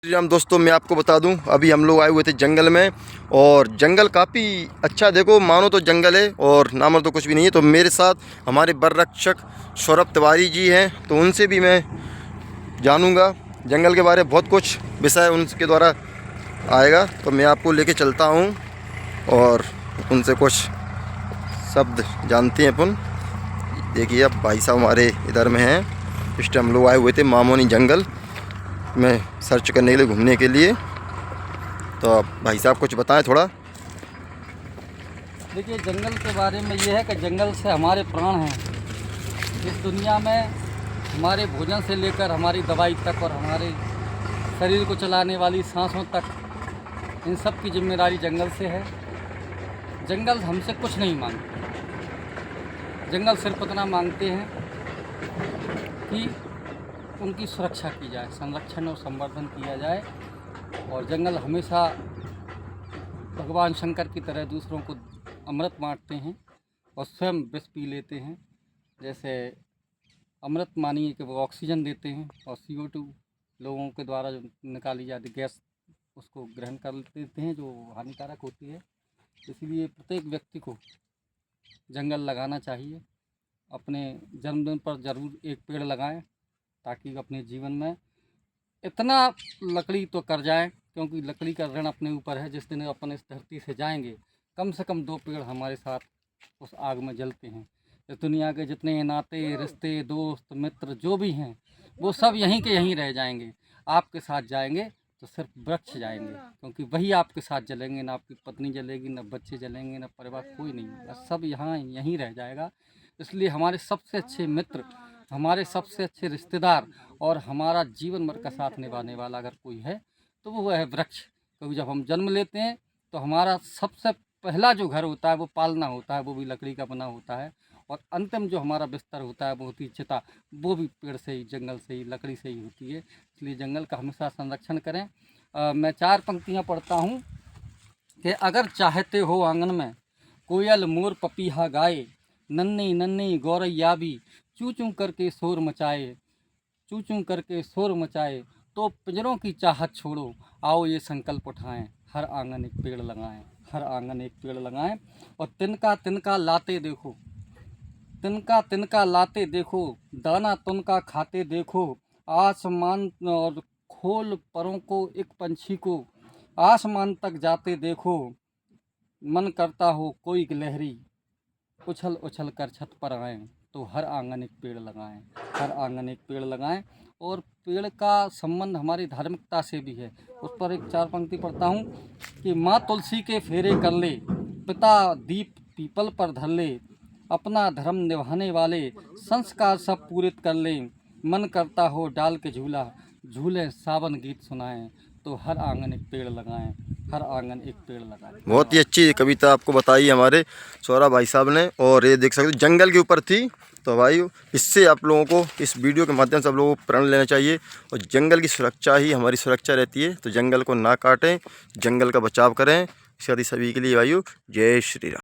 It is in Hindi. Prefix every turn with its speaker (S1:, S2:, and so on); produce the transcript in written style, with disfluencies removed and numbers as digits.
S1: श्री राम दोस्तों, मैं आपको बता दूं, अभी हम लोग आए हुए थे जंगल में। और जंगल काफ़ी अच्छा, देखो मानो तो जंगल है और ना मानो तो कुछ भी नहीं है। तो मेरे साथ हमारे वन रक्षक सौरभ तिवारी जी हैं, तो उनसे भी मैं जानूंगा जंगल के बारे में बहुत कुछ विषय उनके द्वारा आएगा। तो मैं आपको लेके चलता हूं और उनसे कुछ शब्द जानते हैं अपन। देखिए, अब भाई साहब हमारे इधर में हैं। इस टाइम हम लोग आए हुए थे मामोनी जंगल में सर्च करने के लिए, घूमने के लिए। तो आप भाई साहब कुछ बताएं थोड़ा।
S2: देखिए, जंगल के बारे में ये है कि जंगल से हमारे प्राण हैं। इस दुनिया में हमारे भोजन से लेकर हमारी दवाई तक और हमारे शरीर को चलाने वाली सांसों तक, इन सब की जिम्मेदारी जंगल से है। जंगल हमसे कुछ नहीं मांगते। जंगल सिर्फ इतना मांगते हैं कि उनकी सुरक्षा की जाए, संरक्षण और संवर्धन किया जाए। और जंगल हमेशा भगवान शंकर की तरह दूसरों को अमृत बांटते हैं और स्वयं विष पी लेते हैं। जैसे अमृत मानिए कि वो ऑक्सीजन देते हैं और CO2 लोगों के द्वारा जो निकाली जाती गैस, उसको ग्रहण कर लेते हैं, जो हानिकारक होती है। इसलिए प्रत्येक व्यक्ति को जंगल लगाना चाहिए। अपने जन्मदिन पर ज़रूर एक पेड़ लगाएं, ताकि अपने जीवन में इतना लकड़ी तो कर जाए, क्योंकि लकड़ी का ऋण अपने ऊपर है। जिस दिन अपन इस धरती से जाएंगे, कम से कम 2 पेड़ हमारे साथ उस आग में जलते हैं। इस दुनिया के जितने नाते रिश्ते, दोस्त मित्र जो भी हैं, वो सब यहीं के यहीं रह जाएंगे। आपके साथ जाएंगे तो सिर्फ वृक्ष जाएंगे, क्योंकि वही आपके साथ जलेंगे। ना आपकी पत्नी जलेगी, ना बच्चे जलेंगे, ना परिवार, कोई नहीं होगा। सब यहाँ यहीं रह जाएगा। इसलिए हमारे सबसे अच्छे मित्र, हमारे सबसे अच्छे रिश्तेदार और हमारा जीवन भर का साथ निभाने वाला अगर कोई है तो वो है वृक्ष। क्योंकि जब हम जन्म लेते हैं तो हमारा सबसे पहला जो घर होता है वो पालना होता है, वो भी लकड़ी का बना होता है। और अंतिम जो हमारा बिस्तर होता है, वो होती है चिता, वो भी पेड़ से ही, जंगल से ही, लकड़ी से ही होती है। इसलिए जंगल का हमेशा संरक्षण करें। मैं 4 पंक्तियाँ पढ़ता हूँ कि अगर चाहते हो आंगन में कोयल मोर पपीहा गाए, नन्ही नन्ही गौरैया भी चूं चूं करके शोर मचाए, चूं चूं करके शोर मचाए। तो पिंजरों की चाहत छोड़ो, आओ ये संकल्प उठाएं, हर आंगन एक पेड़ लगाएं, हर आंगन एक पेड़ लगाएं। और तिनका तिनका लाते देखो, तिनका तिनका लाते देखो, दाना तुनका खाते देखो। आसमान और खोल परों को एक पंछी को, आसमान तक जाते देखो। मन करता हो कोई गिलहरी उछल उछल कर छत पर आएँ। तो हर आंगन एक पेड़ लगाएं, हर आंगन एक पेड़ लगाएं। और पेड़ का संबंध हमारी धार्मिकता से भी है। उस पर एक 4 पंक्ति पढ़ता हूँ कि माँ तुलसी के फेरे कर ले, पिता दीप पीपल पर धर ले, अपना धर्म निभाने वाले संस्कार सब पूरित कर ले। मन करता हो डाल के झूला, झूले सावन गीत सुनाएं। तो हर आंगन एक पेड़ लगाएं, हर आंगन एक पेड़ लगाएं।
S1: बहुत ही अच्छी कविता आपको बताई हमारे सौरभ भाई साहब ने। और ये देख सकते हो जंगल के ऊपर थी। तो भाई, इससे आप लोगों को, इस वीडियो के माध्यम से आप लोगों को प्रण लेना चाहिए। और जंगल की सुरक्षा ही हमारी सुरक्षा रहती है। तो जंगल को ना काटें, जंगल का बचाव करें। सभी के लिए भाइयों, जय श्री राम।